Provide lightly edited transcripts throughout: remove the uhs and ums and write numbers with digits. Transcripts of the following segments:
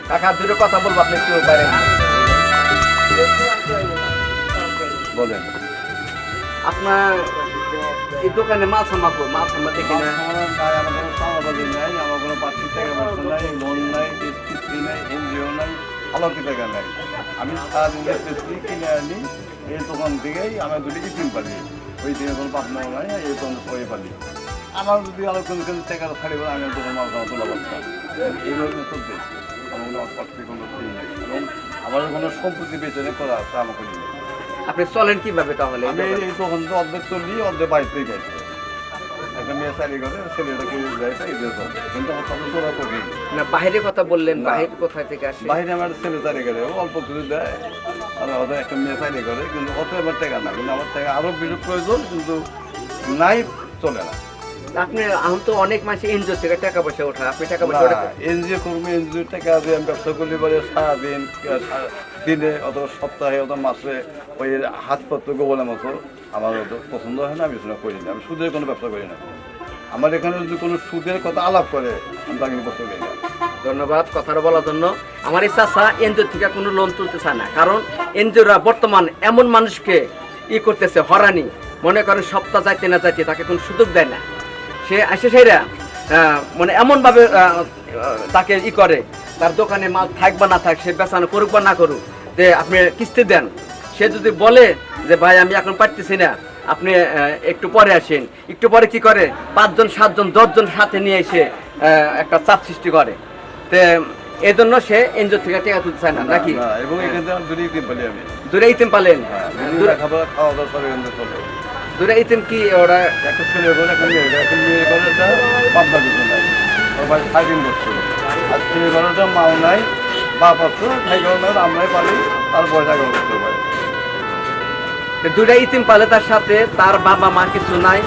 কাকা দুটো কথা বলবো, আপনি একটু বাইরে বলেন। আপনার এই দোকানে মাল সামাবো, মাল সামা দেখি না। আমার নাই, আমার কোনো চাঁদাবাজি নাই, আমার কোনো বাড়তি টাকা পয়সা নাই, লোন নাই, কিস্তি নাই, এনজিও নাই, আলোকি টাকা নাই। আমি সারাদিন দেখতেছি কিনে আনি এই দোকান থেকেই আমি দুটি কিন পালি, ওই দিকে কোনো পাবনাও নাই, এই দোকান ওই পালি। আমার যদি আরো কোনো কোনো টাকা ছাড়িব আমি দোকান মাল সামা তোলা পারতাম। এইভাবে চলতেছে, আমার কোনো অর্থে কোনো নেই এবং আমার কোনো সম্পত্তি বেচে করা আছে আমাকে নেই। আপনি চলেন কিভাবে তাহলে? আমি এই দোকান তো অর্ধেক চলি, অর্ধেক বাড়িতেই গেছে। একটা মেয়ে চাকরি করে, ছেলেটাকে যাইতে এগিয়ে চলে, কিন্তু আমার সাথে চোরা করি না, বাইরে কথা বললেন, না। বাইরে কোথায় থেকে আসে? বাইরে আমার ছেলে চাকরি করে, ও অল্প কিছু দেয়, আর ওদের একটা মেয়ে চাকরি করে, কিন্তু অত আমার টাকা না, কিন্তু আমার টাকা আরো বেশি প্রয়োজন, কিন্তু নাই, চলে না। আপনি এখন তো অনেক মানুষ এনজিও থেকে টাকা পয়সা ওঠা, আপনি টাকা পয়সা ওঠা এনজিও কর্মী, এনজিও টাকা দিয়ে আমি ব্যবসা করলে পরে সারাদিন দিনে অথবা সপ্তাহে অথবা মাসে ওই হাতপত্র গোবলের মতো আমার ওটা পছন্দ হয় না, আমি সেটা করি না। আমি সুদের কোনো ব্যবসা করি না। আমার এখানে যদি কোনো সুদের কথা আলাপ করে আমি তাকে পছন্দ করি না। ধন্যবাদ কথাটা বলার জন্য। আমার এই চাচা এনজিও থেকে কোনো লোন তুলতে চায় না, কারণ এনজিওরা বর্তমান এমন মানুষকে করতেছে হরানি, মনে করেন সপ্তাহ যাইতে না যাইতে তাকে কোনো সুযোগ দেয় না। সে আসে সেরা মানে এমনভাবে তাকে করে, তার দোকানে মাল থাক বা না থাক, সে বেচানো করুক বা না করুক, যে আপনি কিস্তি দেন। সে যদি বলে যে ভাই আমি এখন পারতেছি না, আপনি একটু পরে আসেন, একটু পরে কি করে 5 জন 7 জন 10 জন সাথে নিয়ে এসে একটা চাপ সৃষ্টি করে। তো এই জন্য সে এনজিও থেকে টাকা তুলতে চায় না, নাকি? এবং এখান থেকে দূরে ইতিম পালি আমি। দূরে ইতিম পালেন? খাবার খাওয়া দাওয়া করে এখান থেকে চলে। দূরে ইতিম কি ওরা? একটা ছেলে করে, একটা মেয়ে, একটা মেয়ে করে একটা পাবনা কিছু নাই, ওর বাড়ি সাইডিং করছে। আর ছেলে করে একটা মাও নাই, বাপ আছে, তাই কারণে আমরাই পারি, তার পয়সা করতে পারি। দুটা ইতিম পালে, তার সাথে তার বাবা মা কিছু নাই।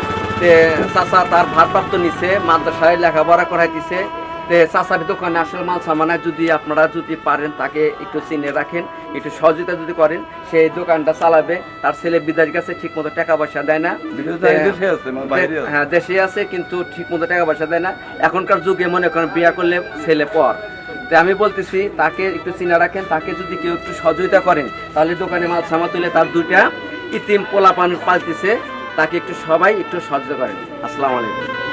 চাচা তার ভারপ্রাপ্ত নিছে, মাদ্রাসায় লেখাপড়া করাইতেছে। চাচার দোকানে আসলে মাল সামানা, যদি আপনারা যদি পারেন তাকে একটু চিনে রাখেন, একটু সহযোগিতা যদি করেন, সেই দোকানটা চালাবে। তার ছেলে বিদেশ গেছে, ঠিক মতো টাকা পয়সা দেয় না। হ্যাঁ, দেশে আছে, কিন্তু ঠিক মতো টাকা পয়সা দেয় না। এখনকার যুগে মনে করেন বিয়ে করলে ছেলে পর। তো আমি বলতেছি তাকে একটু চিনে রাখেন, তাকে যদি কেউ একটু সহযোগিতা করেন, তাহলে দোকানে মাল সামা তুলে তার 2টা ইতিম পোলাপান পালতেছে, তাকে একটু সবাই একটু সহযোগিতা করেন। আসসালামু আলাইকুম।